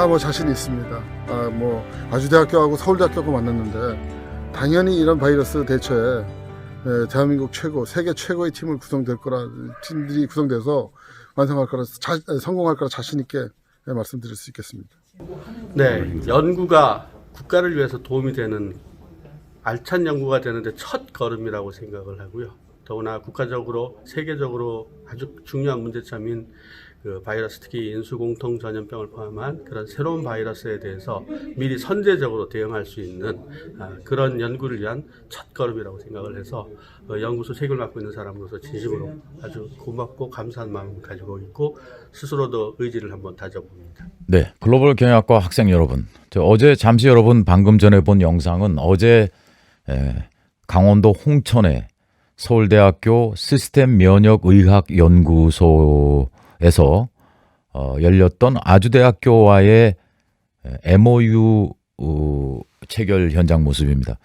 뭐 자신이 있습니다. 뭐 아주대학교하고 서울대학교하고 만났는데 당연히 이런 바이러스 대처에 대한민국 최고, 세계 최고의 팀을 팀들이 구성돼서 성공할 거라 자신 있게 말씀드릴 수 있겠습니다. 네, 연구가 국가를 위해서 도움이 되는 알찬 연구가 되는데 첫 걸음이라고 생각을 하고요. 더구나 국가적으로 세계적으로 아주 중요한 문제점인 그 바이러스, 특히 인수공통 전염병을 포함한 그런 새로운 바이러스에 대해서 미리 선제적으로 대응할 수 있는 그런 연구를 위한 첫 걸음이라고 생각을 해서 연구소 책임을 맡고 있는 사람으로서 진심으로 아주 고맙고 감사한 마음을 가지고 있고 스스로도 의지를 한번 다져봅니다. 네, 글로벌 경영학과 학생 여러분, 어제 잠시 여러분 방금 전에 본 영상은 어제 강원도 홍천에 서울대학교 시스템 면역 의학 연구소에서 열렸던 아주대학교와의 MOU 체결 현장 모습입니다.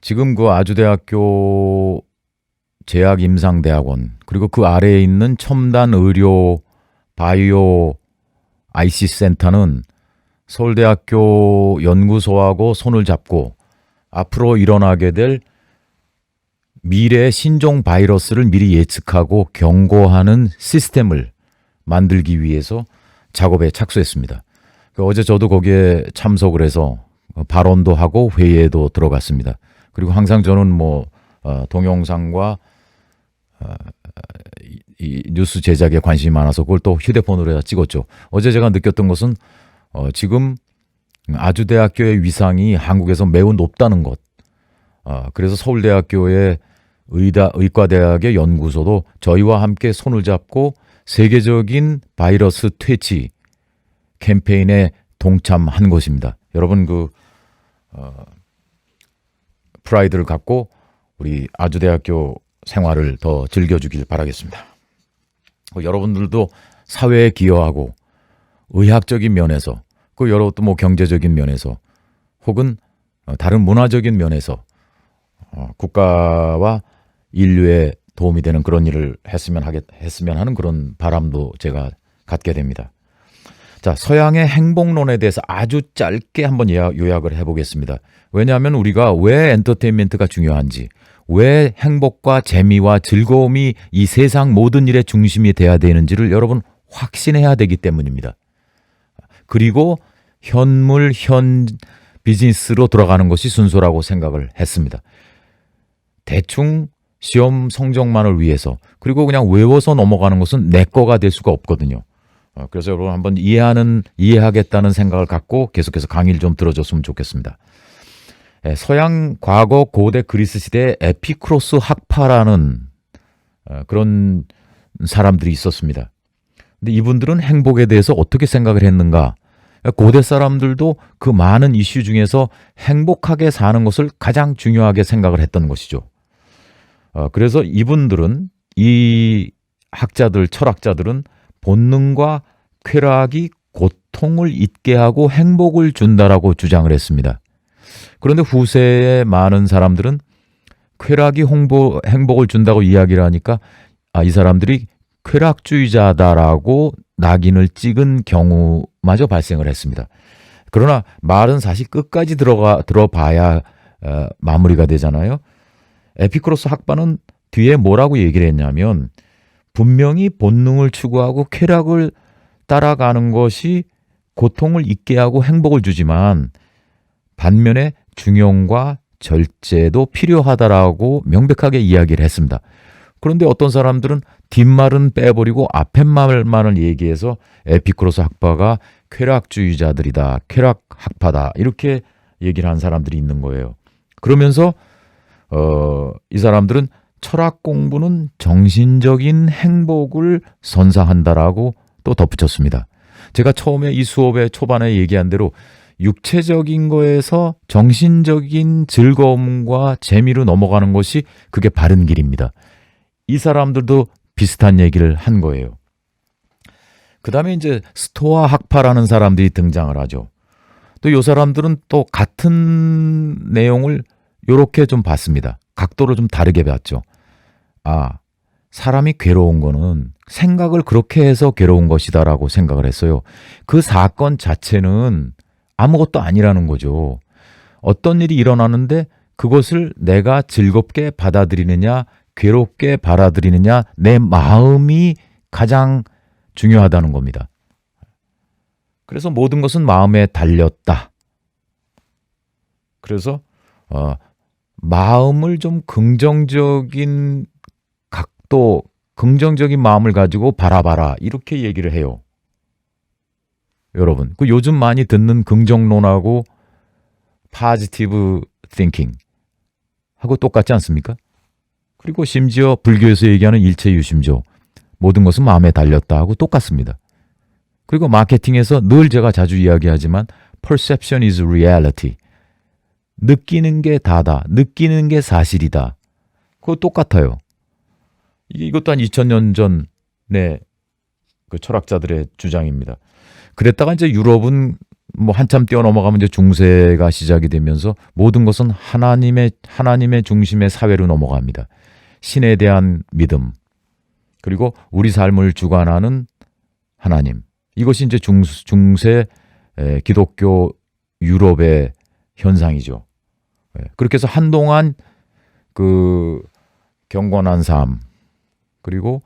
지금 그 아주대학교 제약임상대학원 그리고 그 아래에 있는 첨단의료 바이오 IC 센터는 서울대학교 연구소하고 손을 잡고 앞으로 일어나게 될 미래의 신종 바이러스를 미리 예측하고 경고하는 시스템을 만들기 위해서 작업에 착수했습니다. 어제 저도 거기에 참석을 해서 발언도 하고 회의에도 들어갔습니다. 그리고 항상 저는 동영상과 이 뉴스 제작에 관심이 많아서 그걸 또 휴대폰으로 찍었죠. 어제 제가 느꼈던 것은 지금 아주대학교의 위상이 한국에서 매우 높다는 것. 그래서 서울대학교의 의과대학의 연구소도 저희와 함께 손을 잡고 세계적인 바이러스 퇴치 캠페인에 동참한 것입니다. 여러분 프라이드를 갖고 우리 아주대학교 생활을 더 즐겨주길 바라겠습니다. 여러분들도 사회에 기여하고 의학적인 면에서 여러 또 경제적인 면에서 혹은 다른 문화적인 면에서 국가와 인류에 도움이 되는 그런 일을 했으면 하는 그런 바람도 제가 갖게 됩니다. 자, 서양의 행복론에 대해서 아주 짧게 한번 요약을 해보겠습니다. 왜냐하면 우리가 왜 엔터테인먼트가 중요한지, 왜 행복과 재미와 즐거움이 이 세상 모든 일의 중심이 돼야 되는지를 여러분 확신해야 되기 때문입니다. 그리고 현 비즈니스로 돌아가는 것이 순서라고 생각을 했습니다. 대충 시험 성적만을 위해서 그리고 그냥 외워서 넘어가는 것은 내 거가 될 수가 없거든요. 그래서 여러분 한번 이해하겠다는 생각을 갖고 계속해서 강의를 좀 들어줬으면 좋겠습니다. 서양 과거 고대 그리스 시대에 에피쿠로스 학파라는 그런 사람들이 있었습니다. 근데 이분들은 행복에 대해서 어떻게 생각을 했는가? 고대 사람들도 그 많은 이슈 중에서 행복하게 사는 것을 가장 중요하게 생각을 했던 것이죠. 그래서 이분들은, 이 학자들, 철학자들은 본능과 쾌락이 고통을 잊게 하고 행복을 준다라고 주장을 했습니다. 그런데 후세의 많은 사람들은 쾌락이 행복을 준다고 이야기를 하니까 이 사람들이 쾌락주의자다라고 낙인을 찍은 경우마저 발생을 했습니다. 그러나 말은 사실 끝까지 들어봐야 마무리가 되잖아요. 에피쿠로스 학파는 뒤에 뭐라고 얘기를 했냐면 분명히 본능을 추구하고 쾌락을 따라가는 것이 고통을 잊게 하고 행복을 주지만 반면에 중용과 절제도 필요하다라고 명백하게 이야기를 했습니다. 그런데 어떤 사람들은 뒷말은 빼버리고 앞에 말만을 얘기해서 에피쿠로스 학파가 쾌락주의자들이다, 쾌락 학파다 이렇게 얘기를 한 사람들이 있는 거예요. 그러면서 이 사람들은 철학 공부는 정신적인 행복을 선사한다라고 또 덧붙였습니다. 제가 처음에 이 수업의 초반에 얘기한 대로 육체적인 거에서 정신적인 즐거움과 재미로 넘어가는 것이 그게 바른 길입니다. 이 사람들도 비슷한 얘기를 한 거예요. 그 다음에 이제 스토아 학파라는 사람들이 등장을 하죠. 또 이 사람들은 또 같은 내용을 이렇게 좀 봤습니다. 각도를 좀 다르게 봤죠. 사람이 괴로운 거는 생각을 그렇게 해서 괴로운 것이다라고 생각을 했어요. 그 사건 자체는 아무것도 아니라는 거죠. 어떤 일이 일어나는데 그것을 내가 즐겁게 받아들이느냐, 괴롭게 받아들이느냐, 내 마음이 가장 중요하다는 겁니다. 그래서 모든 것은 마음에 달렸다. 그래서 마음을 좀 긍정적인 각도, 긍정적인 마음을 가지고 바라봐라 이렇게 얘기를 해요. 여러분, 그 요즘 많이 듣는 긍정론하고 positive thinking 하고 똑같지 않습니까? 그리고 심지어 불교에서 얘기하는 일체유심조, 모든 것은 마음에 달렸다 하고 똑같습니다. 그리고 마케팅에서 늘 제가 자주 이야기하지만 perception is reality. 느끼는 게 다다. 느끼는 게 사실이다. 그거 똑같아요. 이것 또한 2000년 전의 그 철학자들의 주장입니다. 그랬다가 이제 유럽은 뭐 한참 뛰어넘어가면 이제 중세가 시작이 되면서 모든 것은 하나님의 중심의 사회로 넘어갑니다. 신에 대한 믿음, 그리고 우리 삶을 주관하는 하나님. 이것이 이제 중세 기독교 유럽의 현상이죠. 그렇게 해서 한동안 그 경건한 삶, 그리고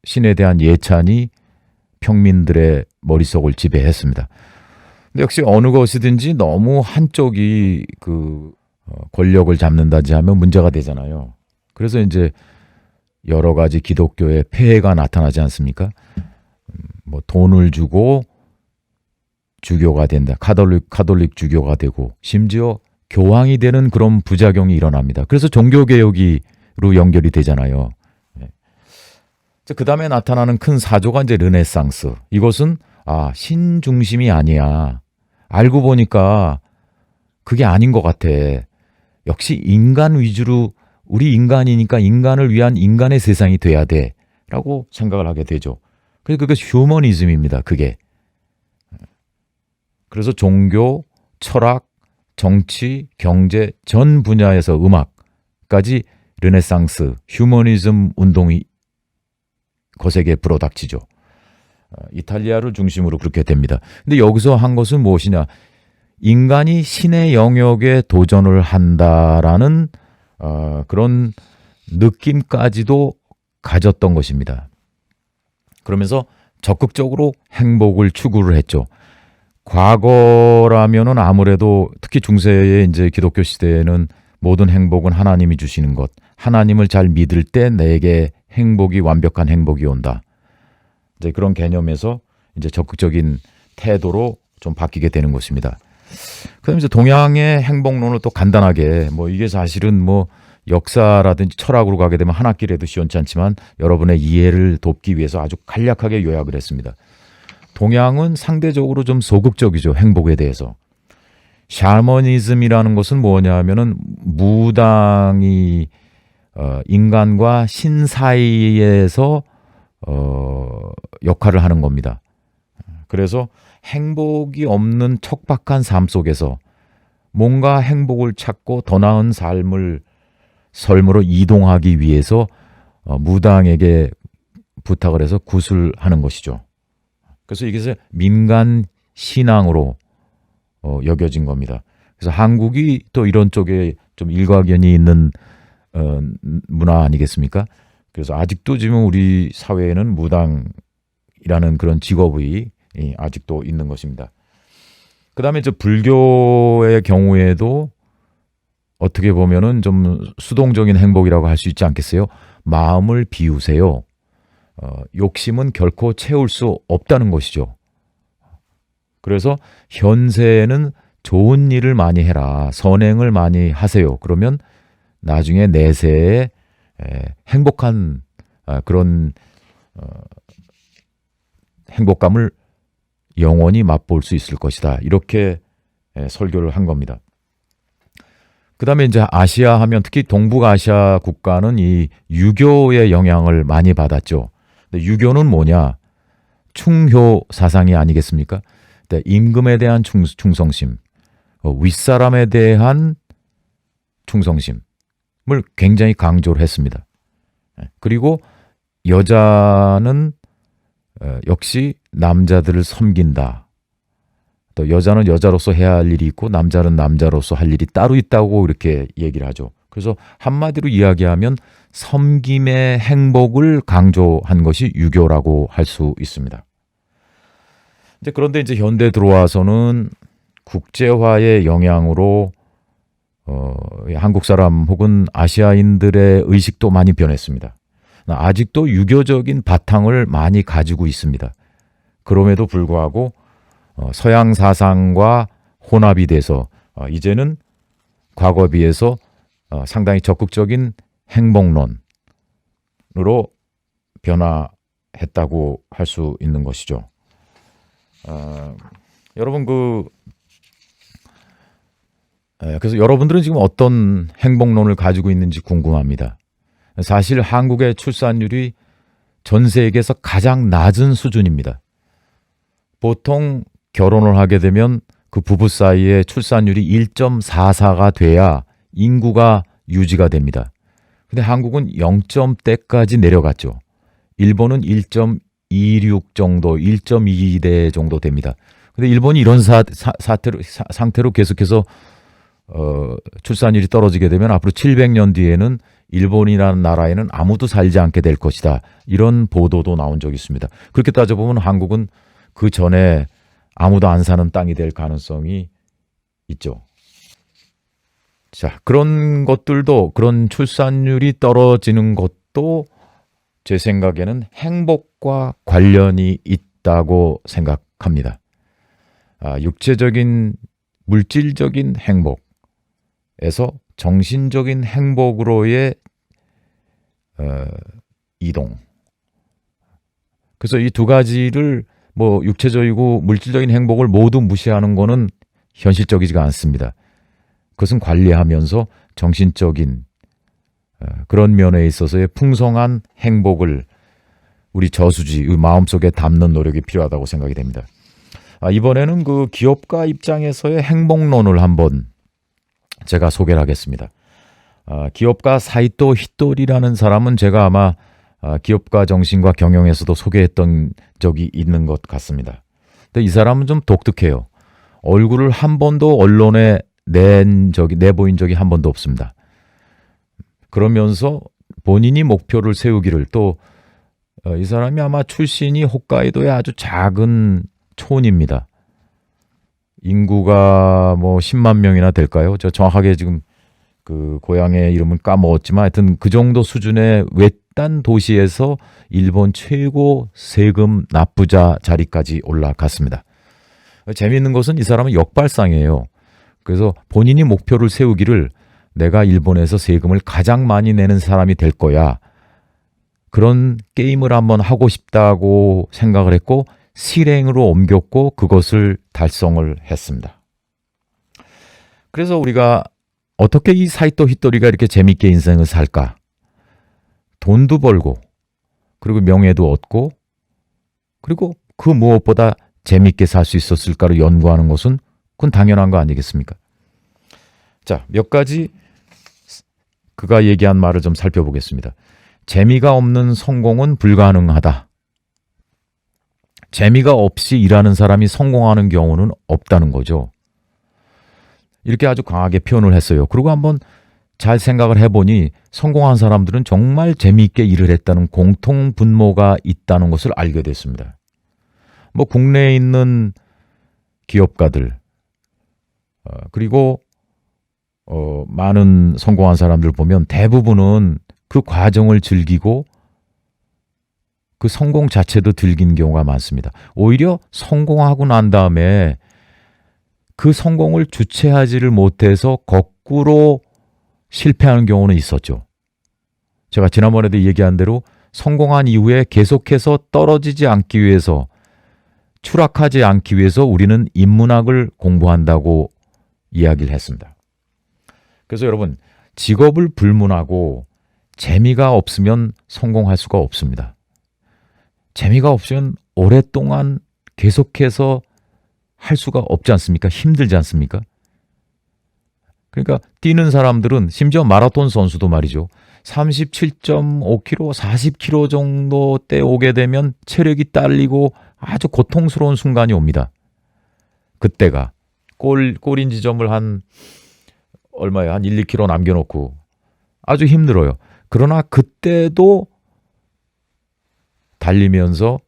신에 대한 예찬이 평민들의 머릿속을 지배했습니다. 근데 역시 어느 것이든지 너무 한쪽이 그 권력을 잡는다지 하면 문제가 되잖아요. 그래서 이제 여러 가지 기독교의 폐해가 나타나지 않습니까? 뭐 돈을 주고 주교가 된다. 카톨릭 주교가 되고 심지어 교황이 되는 그런 부작용이 일어납니다. 그래서 종교개혁으로 연결이 되잖아요. 그 다음에 나타나는 큰 사조가 이제 르네상스. 이것은 신 중심이 아니야. 알고 보니까 그게 아닌 것 같아. 역시 인간 위주로, 우리 인간이니까 인간을 위한 인간의 세상이 돼야 돼 라고 생각을 하게 되죠. 그래서 그게 휴머니즘입니다. 그게. 그래서 종교, 철학, 정치, 경제 전 분야에서 음악까지 르네상스, 휴머니즘 운동이 거세게 불어닥치죠. 이탈리아를 중심으로 그렇게 됩니다. 근데 여기서 한 것은 무엇이냐? 인간이 신의 영역에 도전을 한다라는 그런 느낌까지도 가졌던 것입니다. 그러면서 적극적으로 행복을 추구를 했죠. 과거라면은 아무래도 특히 중세의 이제 기독교 시대에는 모든 행복은 하나님이 주시는 것, 하나님을 잘 믿을 때 내게 행복이, 완벽한 행복이 온다. 이제 그런 개념에서 이제 적극적인 태도로 좀 바뀌게 되는 것입니다. 그다음에 이제 동양의 행복론을 또 간단하게, 뭐 이게 사실은 뭐 역사라든지 철학으로 가게 되면 한 학기라도 시원치 않지만 여러분의 이해를 돕기 위해서 아주 간략하게 요약을 했습니다. 동양은 상대적으로 좀 소극적이죠. 행복에 대해서. 샤머니즘이라는 것은 뭐냐 하면은 무당이 인간과 신 사이에서 역할을 하는 겁니다. 그래서 행복이 없는 척박한 삶 속에서 뭔가 행복을 찾고 더 나은 삶으로 이동하기 위해서 무당에게 부탁을 해서 구술하는 것이죠. 그래서 이게 민간 신앙으로 여겨진 겁니다. 그래서 한국이 또 이런 쪽에 좀 일가견이 있는 문화 아니겠습니까? 그래서 아직도 지금 우리 사회에는 무당이라는 그런 직업이 아직도 있는 것입니다. 그 다음에 불교의 경우에도 어떻게 보면은 좀 수동적인 행복이라고 할 수 있지 않겠어요? 마음을 비우세요. 욕심은 결코 채울 수 없다는 것이죠. 그래서 현세에는 좋은 일을 많이 해라. 선행을 많이 하세요. 그러면 나중에 내세에 행복한 그런 행복감을 영원히 맛볼 수 있을 것이다. 이렇게 설교를 한 겁니다. 그 다음에 이제 아시아 하면 특히 동북아시아 국가는 이 유교의 영향을 많이 받았죠. 근데 유교는 뭐냐? 충효 사상이 아니겠습니까? 임금에 대한 충성심, 윗사람에 대한 충성심. 굉장히 강조를 했습니다. 그리고 여자는 역시 남자들을 섬긴다. 또 여자는 여자로서 해야 할 일이 있고 남자는 남자로서 할 일이 따로 있다고 이렇게 얘기를 하죠. 그래서 한마디로 이야기하면 섬김의 행복을 강조한 것이 유교라고 할 수 있습니다. 그런데 이제 현대 들어와서는 국제화의 영향으로 한국 사람 혹은 아시아인들의 의식도 많이 변했습니다. 아직도 유교적인 바탕을 많이 가지고 있습니다. 그럼에도 불구하고 서양 사상과 혼합이 돼서 이제는 과거에 비해서 상당히 적극적인 행복론으로 변화했다고 할 수 있는 것이죠. 여러분 그래서 여러분들은 지금 어떤 행복론을 가지고 있는지 궁금합니다. 사실 한국의 출산율이 전 세계에서 가장 낮은 수준입니다. 보통 결혼을 하게 되면 그 부부 사이에 출산율이 1.44가 돼야 인구가 유지가 됩니다. 근데 한국은 0점대까지 내려갔죠. 일본은 1.26 정도, 1.22대 정도 됩니다. 근데 일본이 이런 상태로 계속해서 출산율이 떨어지게 되면 앞으로 700년 뒤에는 일본이라는 나라에는 아무도 살지 않게 될 것이다. 이런 보도도 나온 적이 있습니다. 그렇게 따져보면 한국은 그 전에 아무도 안 사는 땅이 될 가능성이 있죠. 자, 그런 것들도, 그런 출산율이 떨어지는 것도 제 생각에는 행복과 관련이 있다고 생각합니다. 육체적인, 물질적인 행복에서 정신적인 행복으로의 이동. 그래서 이 두 가지를 육체적이고 물질적인 행복을 모두 무시하는 것은 현실적이지가 않습니다. 그것은 관리하면서 정신적인 그런 면에 있어서의 풍성한 행복을 우리 저수지, 마음속에 담는 노력이 필요하다고 생각이 됩니다. 이번에는 그 기업가 입장에서의 행복론을 한번 제가 소개를 하겠습니다. 기업가 사이토 히토리라는 사람은 제가 아마 기업가 정신과 경영에서도 소개했던 적이 있는 것 같습니다. 근데 이 사람은 좀 독특해요. 얼굴을 한 번도 언론에 내보인 적이 한 번도 없습니다. 그러면서 본인이 목표를 세우기를 또 이 사람이 아마 출신이 홋카이도의 아주 작은 촌입니다. 인구가 10만 명이나 될까요? 저 정확하게 지금 그 고향의 이름은 까먹었지만 하여튼 그 정도 수준의 외딴 도시에서 일본 최고 세금 납부자 자리까지 올라갔습니다. 재미있는 것은 이 사람은 역발상이에요. 그래서 본인이 목표를 세우기를 내가 일본에서 세금을 가장 많이 내는 사람이 될 거야. 그런 게임을 한번 하고 싶다고 생각을 했고 실행으로 옮겼고 그것을 달성을 했습니다. 그래서 우리가 어떻게 이 사이토 히토리가 이렇게 재밌게 인생을 살까? 돈도 벌고 그리고 명예도 얻고 그리고 그 무엇보다 재밌게 살 수 있었을까를 연구하는 것은 그건 당연한 거 아니겠습니까? 자, 몇 가지 그가 얘기한 말을 좀 살펴보겠습니다. 재미가 없는 성공은 불가능하다. 재미가 없이 일하는 사람이 성공하는 경우는 없다는 거죠. 이렇게 아주 강하게 표현을 했어요. 그리고 한번 잘 생각을 해보니 성공한 사람들은 정말 재미있게 일을 했다는 공통 분모가 있다는 것을 알게 됐습니다. 국내에 있는 기업가들 그리고 많은 성공한 사람들 보면 대부분은 그 과정을 즐기고 그 성공 자체도 즐긴 경우가 많습니다. 오히려 성공하고 난 다음에 그 성공을 주체하지를 못해서 거꾸로 실패하는 경우는 있었죠. 제가 지난번에도 얘기한 대로 성공한 이후에 계속해서 떨어지지 않기 위해서 추락하지 않기 위해서 우리는 인문학을 공부한다고 이야기를 했습니다. 그래서 여러분 직업을 불문하고 재미가 없으면 성공할 수가 없습니다. 재미가 없으면 오랫동안 계속해서 할 수가 없지 않습니까? 힘들지 않습니까? 그러니까 뛰는 사람들은 심지어 마라톤 선수도 말이죠. 37.5km, 40km 정도 때 오게 되면 체력이 딸리고 아주 고통스러운 순간이 옵니다. 그때가 골인 지점을 한 얼마예요? 한 1, 2km 남겨놓고 아주 힘들어요. 그러나 그때도 달리면서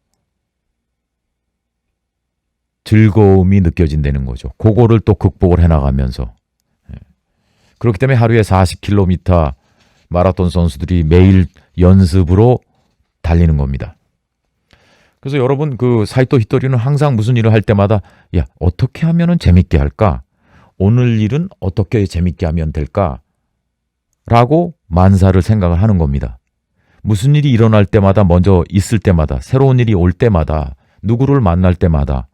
즐거움이 느껴진다는 거죠. 그거를 또 극복을 해나가면서. 그렇기 때문에 하루에 40km 마라톤 선수들이 매일 연습으로 달리는 겁니다. 그래서 여러분 그 사이토 히토리는 항상 무슨 일을 할 때마다 야 어떻게 하면은 재밌게 할까? 오늘 일은 어떻게 재밌게 하면 될까? 라고 만사를 생각을 하는 겁니다. 무슨 일이 일어날 때마다 먼저 있을 때마다 새로운 일이 올 때마다 누구를 만날 때마다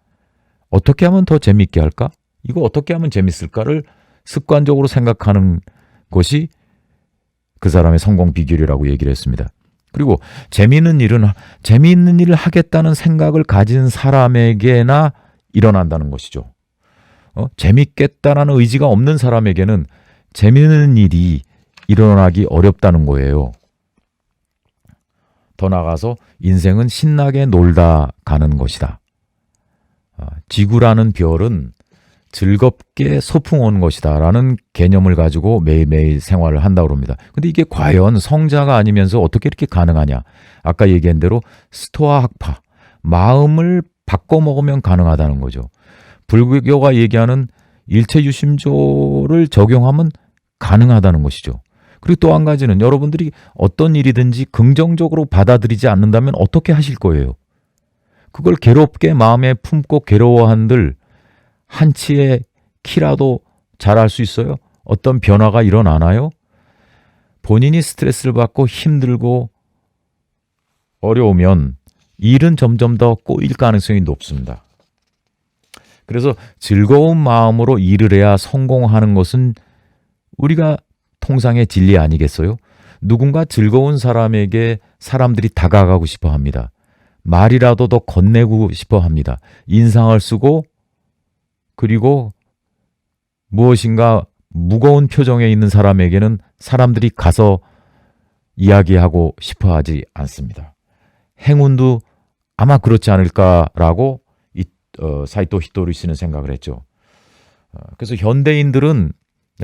어떻게 하면 더 재밌게 할까? 이거 어떻게 하면 재밌을까를 습관적으로 생각하는 것이 그 사람의 성공 비결이라고 얘기를 했습니다. 그리고 재미있는 일을 하겠다는 생각을 가진 사람에게나 일어난다는 것이죠. 재밌겠다라는 의지가 없는 사람에게는 재미있는 일이 일어나기 어렵다는 거예요. 더 나아가서 인생은 신나게 놀다 가는 것이다. 지구라는 별은 즐겁게 소풍 온 것이다 라는 개념을 가지고 매일매일 생활을 한다고 합니다. 근데 이게 과연 성자가 아니면서 어떻게 이렇게 가능하냐? 아까 얘기한 대로 스토아 학파, 마음을 바꿔 먹으면 가능하다는 거죠. 불교가 얘기하는 일체유심조를 적용하면 가능하다는 것이죠. 그리고 또 한 가지는 여러분들이 어떤 일이든지 긍정적으로 받아들이지 않는다면 어떻게 하실 거예요? 그걸 괴롭게 마음에 품고 괴로워한들 한치의 키라도 잘할 수 있어요? 어떤 변화가 일어나나요? 본인이 스트레스를 받고 힘들고 어려우면 일은 점점 더 꼬일 가능성이 높습니다. 그래서 즐거운 마음으로 일을 해야 성공하는 것은 우리가 통상의 진리 아니겠어요? 누군가 즐거운 사람에게 사람들이 다가가고 싶어 합니다. 말이라도 더 건네고 싶어 합니다. 인상을 쓰고 그리고 무엇인가 무거운 표정에 있는 사람에게는 사람들이 가서 이야기하고 싶어 하지 않습니다. 행운도 아마 그렇지 않을까라고 사이토 히토리 씨는 생각을 했죠. 그래서 현대인들은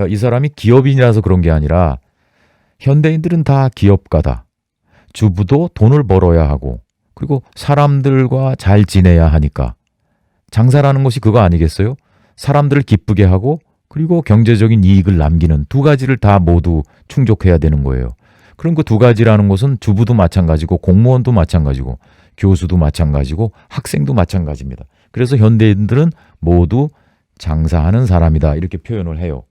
이 사람이 기업인이라서 그런 게 아니라 현대인들은 다 기업가다. 주부도 돈을 벌어야 하고 그리고 사람들과 잘 지내야 하니까 장사라는 것이 그거 아니겠어요? 사람들을 기쁘게 하고 그리고 경제적인 이익을 남기는 두 가지를 다 모두 충족해야 되는 거예요. 그럼 그 두 가지라는 것은 주부도 마찬가지고 공무원도 마찬가지고 교수도 마찬가지고 학생도 마찬가지입니다. 그래서 현대인들은 모두 장사하는 사람이다 이렇게 표현을 해요.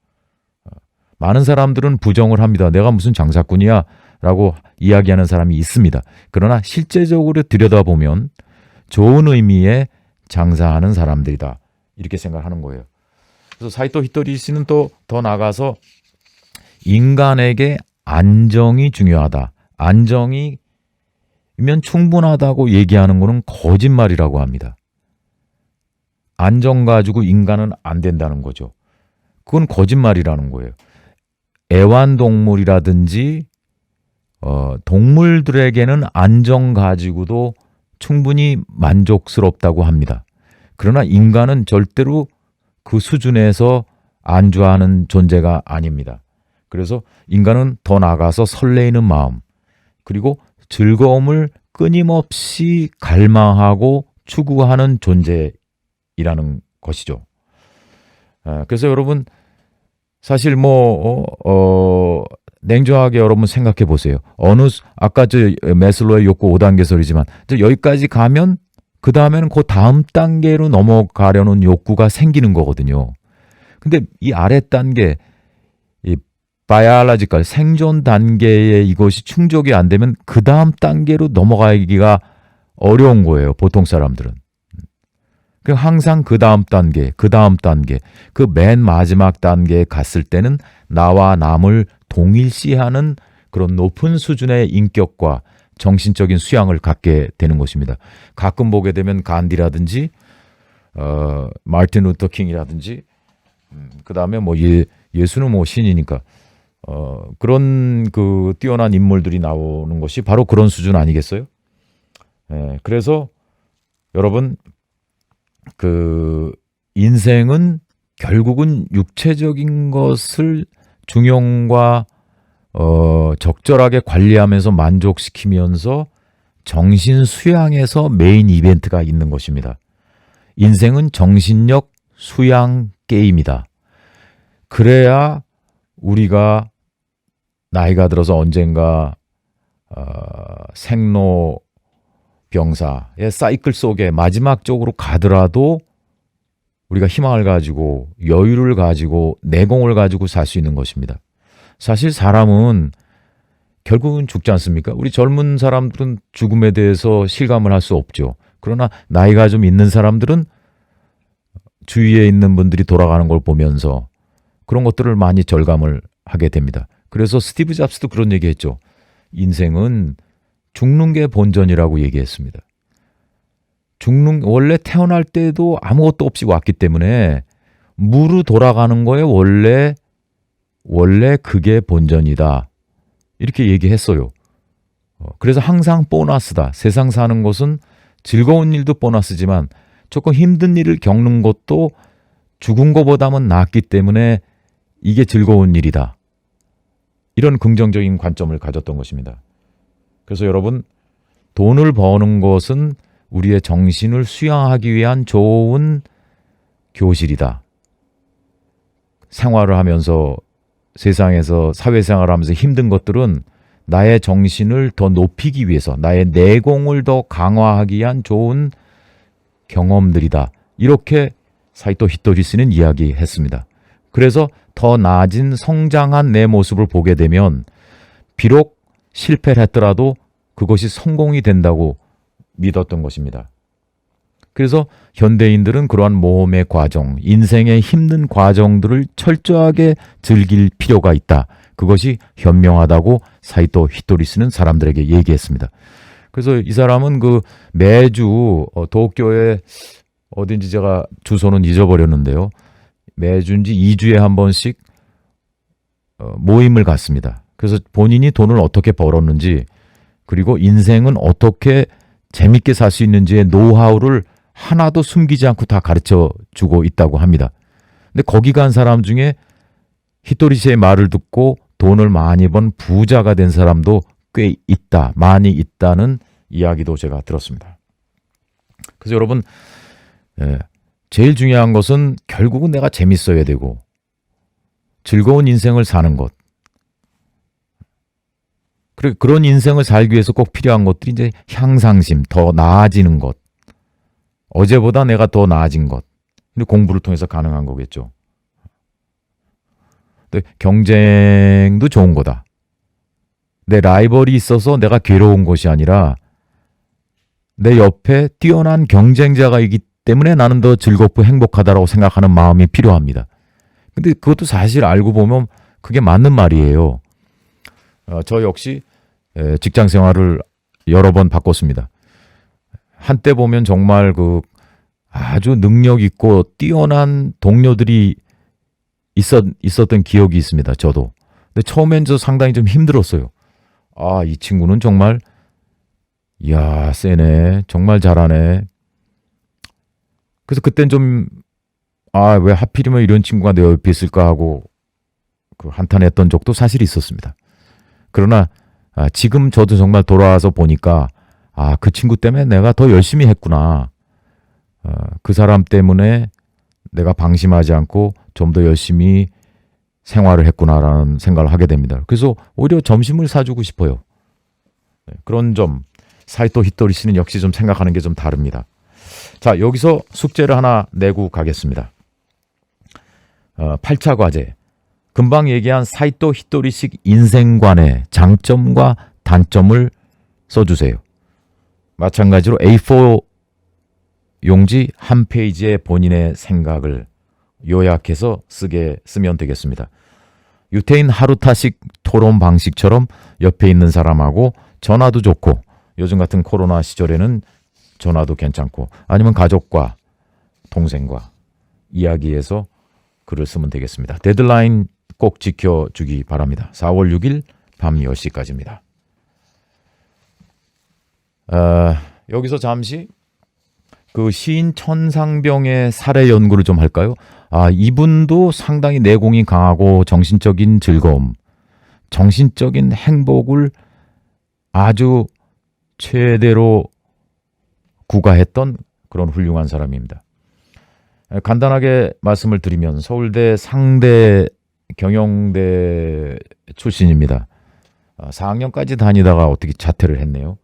많은 사람들은 부정을 합니다. 내가 무슨 장사꾼이야 라고 이야기하는 사람이 있습니다. 그러나 실제적으로 들여다보면 좋은 의미의 장사하는 사람들이다 이렇게 생각하는 거예요. 그래서 사이토 히토리 씨는 또 더 나가서 인간에게 안정이 중요하다. 안정이면 충분하다고 얘기하는 것은 거짓말이라고 합니다. 안정 가지고 인간은 안 된다는 거죠. 그건 거짓말이라는 거예요. 애완동물이라든지 동물들에게는 안정 가지고도 충분히 만족스럽다고 합니다. 그러나 인간은 절대로 그 수준에서 안주하는 존재가 아닙니다. 그래서 인간은 더 나아가서 설레이는 마음 그리고 즐거움을 끊임없이 갈망하고 추구하는 존재이라는 것이죠. 그래서 여러분 사실 냉정하게 여러분 생각해 보세요. 아까 저 매슬로의 욕구 5단계설이지만 여기까지 가면 그 다음에는 그 다음 단계로 넘어가려는 욕구가 생기는 거거든요. 근데 이 아래 단계, 이 바이올로지컬 생존 단계에 이것이 충족이 안 되면 그 다음 단계로 넘어가기가 어려운 거예요. 보통 사람들은. 항상 그 다음 단계, 그 맨 마지막 단계에 갔을 때는 나와 남을 동일시하는 그런 높은 수준의 인격과 정신적인 수양을 갖게 되는 것입니다. 가끔 보게 되면 간디라든지 마틴 루터 킹이라든지 그다음에 뭐 예수는 뭐 신이니까 그런 그 뛰어난 인물들이 나오는 것이 바로 그런 수준 아니겠어요? 예, 그래서 여러분 그 인생은 결국은 육체적인 것을 중용과 적절하게 관리하면서 만족시키면서 정신 수양에서 메인 이벤트가 있는 것입니다. 인생은 정신력 수양 게임이다. 그래야 우리가 나이가 들어서 언젠가 생로병사의 사이클 속에 마지막적으로 가더라도 우리가 희망을 가지고 여유를 가지고 내공을 가지고 살 수 있는 것입니다. 사실 사람은 결국은 죽지 않습니까? 우리 젊은 사람들은 죽음에 대해서 실감을 할 수 없죠. 그러나 나이가 좀 있는 사람들은 주위에 있는 분들이 돌아가는 걸 보면서 그런 것들을 많이 절감을 하게 됩니다. 그래서 스티브 잡스도 그런 얘기했죠. 인생은 죽는 게 본전이라고 얘기했습니다. 원래 태어날 때도 아무것도 없이 왔기 때문에 무르 돌아가는 거에 원래 그게 본전이다. 이렇게 얘기했어요. 그래서 항상 보너스다. 세상 사는 것은 즐거운 일도 보너스지만 조금 힘든 일을 겪는 것도 죽은 것보다는 낫기 때문에 이게 즐거운 일이다. 이런 긍정적인 관점을 가졌던 것입니다. 그래서 여러분, 돈을 버는 것은 우리의 정신을 수양하기 위한 좋은 교실이다. 생활을 하면서 세상에서 사회생활을 하면서 힘든 것들은 나의 정신을 더 높이기 위해서 나의 내공을 더 강화하기 위한 좋은 경험들이다. 이렇게 사이토 히토리스는 이야기했습니다. 그래서 더 나아진 성장한 내 모습을 보게 되면 비록 실패를 했더라도 그것이 성공이 된다고 믿었던 것입니다. 그래서 현대인들은 그러한 모험의 과정, 인생의 힘든 과정들을 철저하게 즐길 필요가 있다. 그것이 현명하다고 사이토 히토리스는 사람들에게 얘기했습니다. 그래서 이 사람은 그 매주 도쿄에 어딘지 제가 주소는 잊어버렸는데요. 매주인지 2주에 한 번씩 모임을 갖습니다. 그래서 본인이 돈을 어떻게 벌었는지 그리고 인생은 어떻게 재밌게 살 수 있는지의 노하우를 하나도 숨기지 않고 다 가르쳐 주고 있다고 합니다. 근데 거기 간 사람 중에 히토리시의 말을 듣고 돈을 많이 번 부자가 된 사람도 꽤 있다, 많이 있다는 이야기도 제가 들었습니다. 그래서 여러분, 제일 중요한 것은 결국은 내가 재밌어야 되고 즐거운 인생을 사는 것. 그런 인생을 살기 위해서 꼭 필요한 것들이 이제 향상심, 더 나아지는 것. 어제보다 내가 더 나아진 것. 근데 공부를 통해서 가능한 거겠죠. 근데 경쟁도 좋은 거다. 내 라이벌이 있어서 내가 괴로운 것이 아니라 내 옆에 뛰어난 경쟁자가 있기 때문에 나는 더 즐겁고 행복하다라고 생각하는 마음이 필요합니다. 근데 그것도 사실 알고 보면 그게 맞는 말이에요. 저 역시 직장 생활을 여러 번 바꿨습니다. 한때 보면 정말 그 아주 능력 있고 뛰어난 동료들이 있었던 기억이 있습니다. 저도. 근데 처음엔 저 상당히 좀 힘들었어요. 아, 이 친구는 정말 이야, 세네. 정말 잘하네. 그래서 그땐 좀 왜 하필이면 이런 친구가 내 옆에 있을까 하고 그 한탄했던 적도 사실 있었습니다. 그러나 지금 저도 정말 돌아와서 보니까 그 친구 때문에 내가 더 열심히 했구나. 그 사람 때문에 내가 방심하지 않고 좀 더 열심히 생활을 했구나라는 생각을 하게 됩니다. 그래서 오히려 점심을 사주고 싶어요. 그런 점 사이토 히토리시는 역시 좀 생각하는 게 좀 다릅니다. 자, 여기서 숙제를 하나 내고 가겠습니다. 8차 과제. 금방 얘기한 사이토 히토리식 인생관의 장점과 단점을 써주세요. 마찬가지로 A4 용지 한 페이지에 본인의 생각을 요약해서 쓰면 되겠습니다. 유태인 하루타식 토론 방식처럼 옆에 있는 사람하고 전화도 좋고 요즘 같은 코로나 시절에는 전화도 괜찮고 아니면 가족과 동생과 이야기해서 글을 쓰면 되겠습니다. 데드라인 꼭 지켜주기 바랍니다. 4월 6일 밤 10시까지입니다. 여기서 잠시 그 시인 천상병의 살해 연구를 좀 할까요? 이분도 상당히 내공이 강하고 정신적인 즐거움, 정신적인 행복을 아주 최대로 구가했던 그런 훌륭한 사람입니다. 간단하게 말씀을 드리면 서울대 상대 경영대 출신입니다. 4학년까지 다니다가 어떻게 자퇴를 했네요.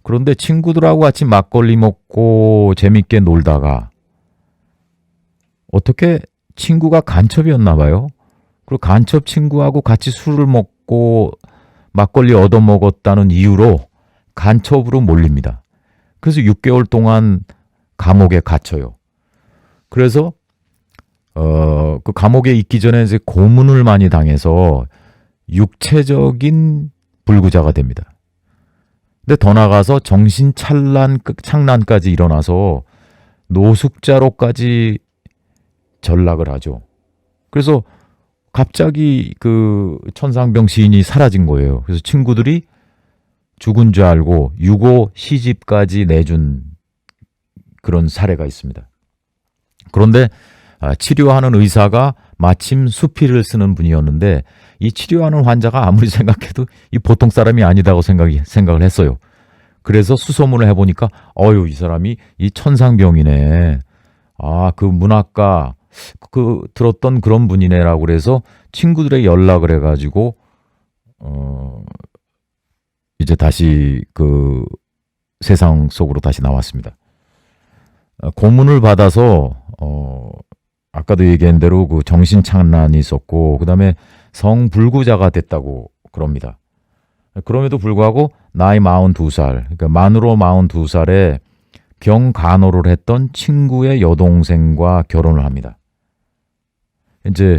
그런데 친구들하고 같이 막걸리 먹고 재밌게 놀다가 어떻게 친구가 간첩이었나 봐요. 그리고 간첩 친구하고 같이 술을 먹고 막걸리 얻어먹었다는 이유로 간첩으로 몰립니다. 그래서 6개월 동안 감옥에 갇혀요. 그래서 그 감옥에 있기 전에 이제 고문을 많이 당해서 육체적인 불구자가 됩니다. 근데 더 나가서 창난까지 일어나서 노숙자로까지 전락을 하죠. 그래서 갑자기 그 천상병 시인이 사라진 거예요. 그래서 친구들이 죽은 줄 알고 유고 시집까지 내준 그런 사례가 있습니다. 그런데 치료하는 의사가 마침 수필을 쓰는 분이었는데 이 치료하는 환자가 아무리 생각해도 이 보통 사람이 아니다고 생각을 했어요. 그래서 수소문을 해보니까 이 사람이 이 천상병이네. 그 문학가 들었던 그런 분이네라고 그래서 친구들에게 연락을 해가지고 이제 다시 그 세상 속으로 다시 나왔습니다. 고문을 받아서 아까도 얘기한 대로 그 정신착란이 있었고 그다음에 성불구자가 됐다고 그럽니다. 그럼에도 불구하고 나이 42살, 그러니까 만으로 42살에 병간호를 했던 친구의 여동생과 결혼을 합니다. 이제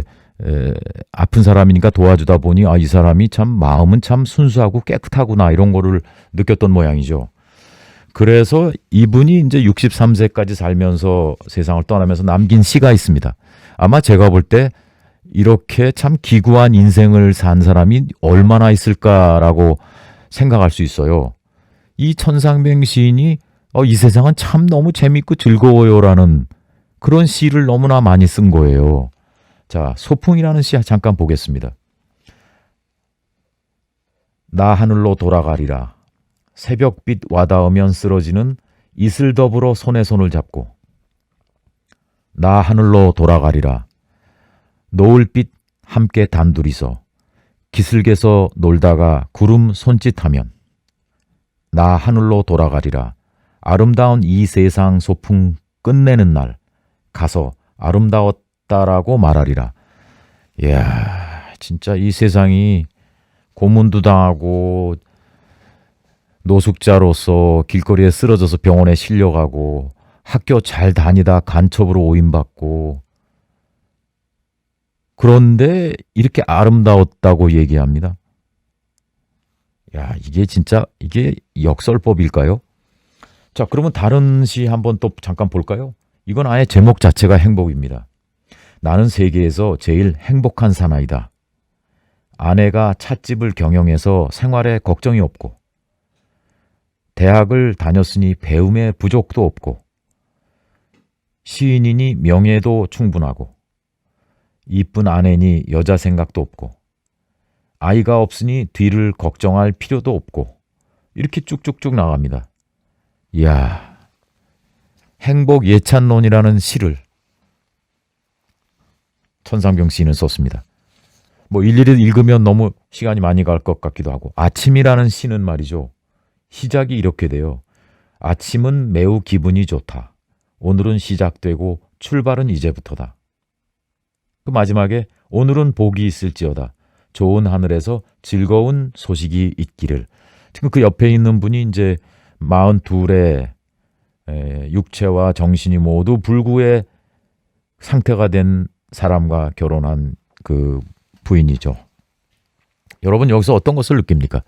아픈 사람이니까 도와주다 보니 이 사람이 참 마음은 참 순수하고 깨끗하구나 이런 거를 느꼈던 모양이죠. 그래서 이분이 이제 63세까지 살면서 세상을 떠나면서 남긴 시가 있습니다. 아마 제가 볼 때 이렇게 참 기구한 인생을 산 사람이 얼마나 있을까라고 생각할 수 있어요. 이 천상병 시인이 이 세상은 참 너무 재밌고 즐거워요라는 그런 시를 너무나 많이 쓴 거예요. 자, 소풍이라는 시 잠깐 보겠습니다. 나 하늘로 돌아가리라. 새벽빛 와닿으면 쓰러지는 이슬 더불어 손에 손을 잡고 나 하늘로 돌아가리라. 노을빛 함께 단둘이서 기슭에서 놀다가 구름 손짓하면 나 하늘로 돌아가리라. 아름다운 이 세상 소풍 끝내는 날 가서 아름다웠다라고 말하리라. 이야, 진짜 이 세상이 고문도 당하고 노숙자로서 길거리에 쓰러져서 병원에 실려가고 학교 잘 다니다 간첩으로 오인받고 그런데 이렇게 아름다웠다고 얘기합니다. 야, 이게 역설법일까요? 자, 그러면 다른 시 한번 또 잠깐 볼까요? 이건 아예 제목 자체가 행복입니다. 나는 세계에서 제일 행복한 사나이다. 아내가 찻집을 경영해서 생활에 걱정이 없고 대학을 다녔으니 배움에 부족도 없고 시인이니 명예도 충분하고 이쁜 아내니 여자 생각도 없고 아이가 없으니 뒤를 걱정할 필요도 없고 이렇게 쭉쭉쭉 나갑니다. 이야, 행복 예찬론이라는 시를 천상병 시인은 썼습니다. 일일이 읽으면 너무 시간이 많이 갈 것 같기도 하고 아침이라는 시는 말이죠. 시작이 이렇게 돼요. 아침은 매우 기분이 좋다. 오늘은 시작되고 출발은 이제부터다. 그 마지막에 오늘은 복이 있을지어다. 좋은 하늘에서 즐거운 소식이 있기를. 지금 그 옆에 있는 분이 이제 42의 육체와 정신이 모두 불구의 상태가 된 사람과 결혼한 그 부인이죠. 여러분 여기서 어떤 것을 느낍니까?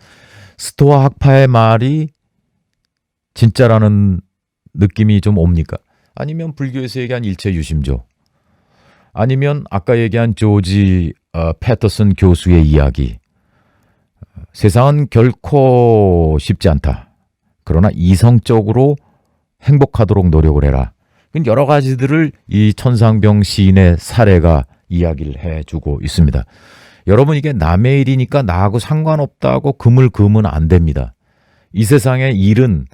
스토아 학파의 말이 진짜라는 느낌이 좀 옵니까? 아니면 불교에서 얘기한 일체유심조, 아니면 아까 얘기한 조지 패터슨 교수의 이야기. 세상은 결코 쉽지 않다. 그러나 이성적으로 행복하도록 노력을 해라. 여러 가지들을 이 천상병 시인의 사례가 이야기를 해주고 있습니다. 여러분, 이게 남의 일이니까 나하고 상관없다고 금을 그으면 안 됩니다. 이 세상의 일은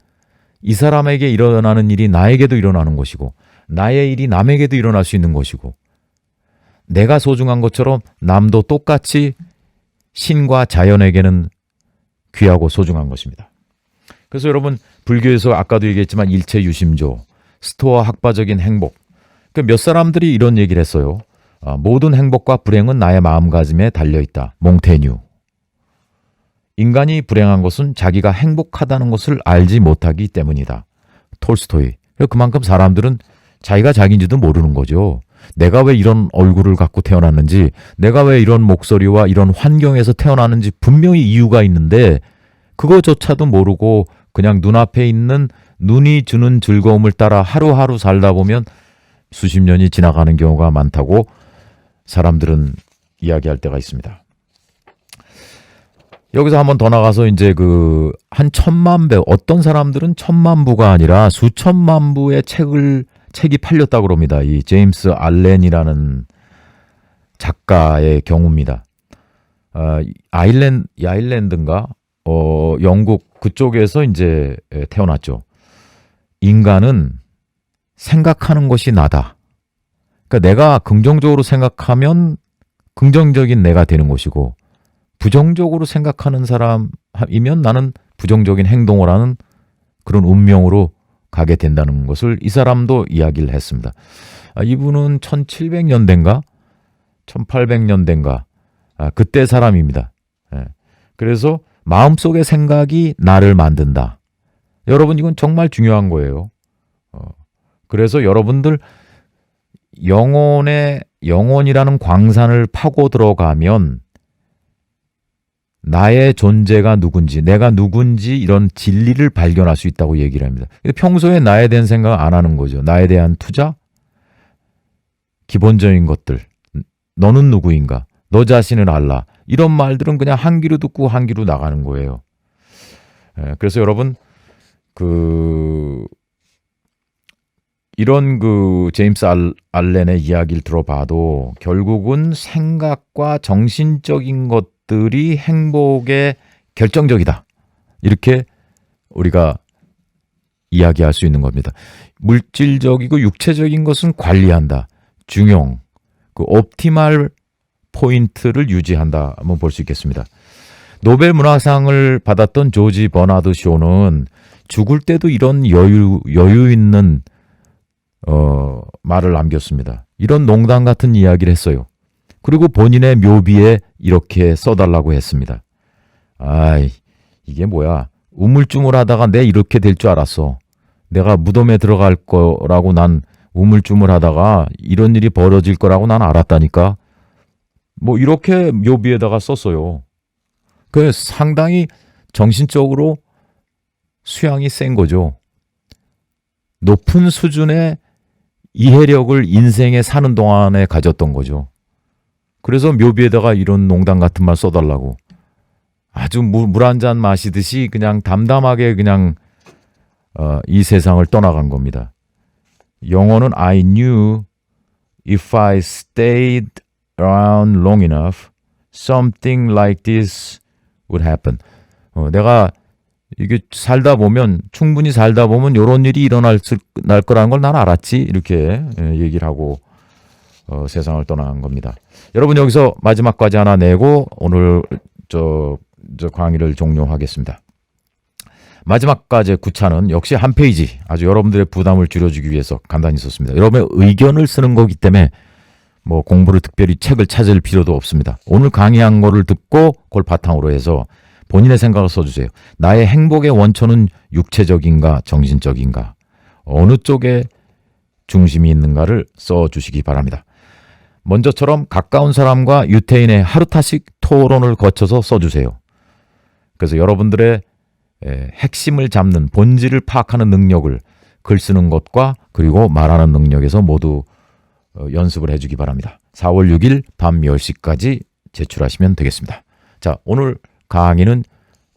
이 사람에게 일어나는 일이 나에게도 일어나는 것이고, 나의 일이 남에게도 일어날 수 있는 것이고, 내가 소중한 것처럼 남도 똑같이 신과 자연에게는 귀하고 소중한 것입니다. 그래서 여러분, 불교에서 아까도 얘기했지만 일체유심조, 스토아 학파적인 행복, 몇 사람들이 이런 얘기를 했어요. 모든 행복과 불행은 나의 마음가짐에 달려있다. 몽테뉴. 인간이 불행한 것은 자기가 행복하다는 것을 알지 못하기 때문이다. 톨스토이. 그만큼 사람들은 자기가 자기인지도 모르는 거죠. 내가 왜 이런 얼굴을 갖고 태어났는지, 내가 왜 이런 목소리와 이런 환경에서 태어났는지 분명히 이유가 있는데 그거조차도 모르고 그냥 눈앞에 있는 눈이 주는 즐거움을 따라 하루하루 살다 보면 수십 년이 지나가는 경우가 많다고 사람들은 이야기할 때가 있습니다. 여기서 한번 더 나가서 이제 한 1000만 배, 어떤 사람들은 1000만 부가 아니라 수천만 부의 책이 팔렸다고 합니다. 이 제임스 알렌이라는 작가의 경우입니다. 아일랜드인가? 영국 그쪽에서 이제 태어났죠. 인간은 생각하는 것이 나다. 그러니까 내가 긍정적으로 생각하면 긍정적인 내가 되는 것이고, 부정적으로 생각하는 사람이면 나는 부정적인 행동을 하는 그런 운명으로 가게 된다는 것을 이 사람도 이야기를 했습니다. 이분은 1700년대인가 1800년대인가 그때 사람입니다. 그래서 마음속의 생각이 나를 만든다. 여러분, 이건 정말 중요한 거예요. 그래서 여러분들 영혼이라는 광산을 파고 들어가면 나의 존재가 누군지, 내가 누군지 이런 진리를 발견할 수 있다고 얘기를 합니다. 평소에 나에 대한 생각 안 하는 거죠. 나에 대한 투자, 기본적인 것들, 너는 누구인가, 너 자신을 알라, 이런 말들은 그냥 한 귀로 듣고 한 귀로 나가는 거예요. 그래서 여러분, 이런 제임스 알렌의 이야기를 들어봐도 결국은 생각과 정신적인 것들이 행복에 결정적이다. 이렇게 우리가 이야기할 수 있는 겁니다. 물질적이고 육체적인 것은 관리한다. 중용, 옵티멀 포인트를 유지한다. 한번 볼 수 있겠습니다. 노벨 문학상을 받았던 조지 버나드 쇼는 죽을 때도 이런 여유 있는 말을 남겼습니다. 이런 농담 같은 이야기를 했어요. 그리고 본인의 묘비에 이렇게 써달라고 했습니다. 이게 뭐야? 우물쭈물하다가 내 이렇게 될 줄 알았어. 내가 무덤에 들어갈 거라고 난 우물쭈물하다가 이런 일이 벌어질 거라고 난 알았다니까. 뭐 이렇게 묘비에다가 썼어요. 그 상당히 정신적으로 수양이 센 거죠. 높은 수준의 이해력을 인생에 사는 동안에 가졌던 거죠. 그래서 묘비에다가 이런 농담 같은 말 써달라고. 아주 물 한 잔 마시듯이 그냥 담담하게 그냥 이 세상을 떠나간 겁니다. 영어는 I knew if I stayed around long enough, something like this would happen. 내가 이게 충분히 살다 보면 이런 일이 날 거라는 걸 난 알았지. 이렇게 얘기를 하고 세상을 떠난 겁니다. 여러분, 여기서 마지막 과제 하나 내고 오늘 저 강의를 종료하겠습니다. 마지막 과제 9차는 역시 한 페이지, 아주 여러분들의 부담을 줄여주기 위해서 간단히 썼습니다. 여러분의 의견을 쓰는 거기 때문에 뭐 공부를 특별히 책을 찾을 필요도 없습니다. 오늘 강의한 거를 듣고 그걸 바탕으로 해서 본인의 생각을 써주세요. 나의 행복의 원천은 육체적인가 정신적인가, 어느 쪽에 중심이 있는가를 써주시기 바랍니다. 먼저처럼 가까운 사람과 유태인의 하루타식 토론을 거쳐서 써주세요. 그래서 여러분들의 핵심을 잡는, 본질을 파악하는 능력을 글 쓰는 것과 그리고 말하는 능력에서 모두 연습을 해주기 바랍니다. 4월 6일 밤 10시까지 제출하시면 되겠습니다. 자, 오늘 강의는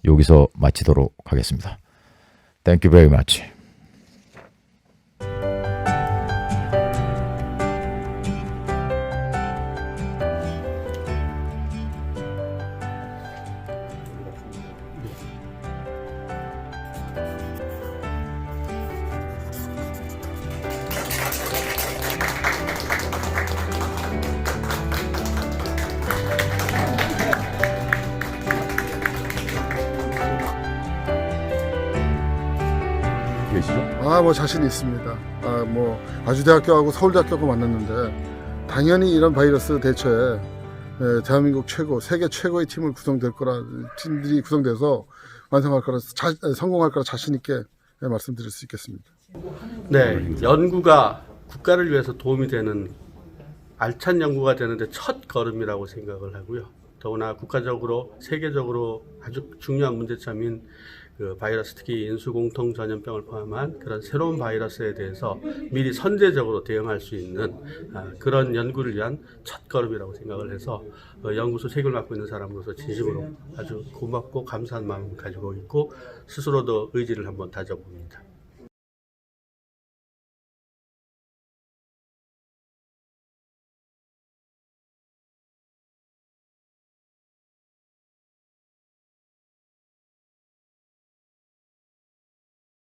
여기서 마치도록 하겠습니다. Thank you very much. 계시죠? 뭐 자신 있습니다. 뭐 아주대학교하고 서울대학교하고 만났는데 당연히 이런 바이러스 대처에 대한민국 최고, 세계 최고의 팀을 팀들이 구성돼서 성공할 거라 자신 있게 말씀드릴 수 있겠습니다. 네, 연구가 국가를 위해서 도움이 되는 알찬 연구가 되는데 첫 걸음이라고 생각을 하고요. 더구나 국가적으로 세계적으로 아주 중요한 문제점인 그 바이러스, 특히 인수공통 전염병을 포함한 그런 새로운 바이러스에 대해서 미리 선제적으로 대응할 수 있는 그런 연구를 위한 첫 걸음이라고 생각을 해서 연구소 책임을 맡고 있는 사람으로서 진심으로 아주 고맙고 감사한 마음을 가지고 있고 스스로도 의지를 한번 다져봅니다.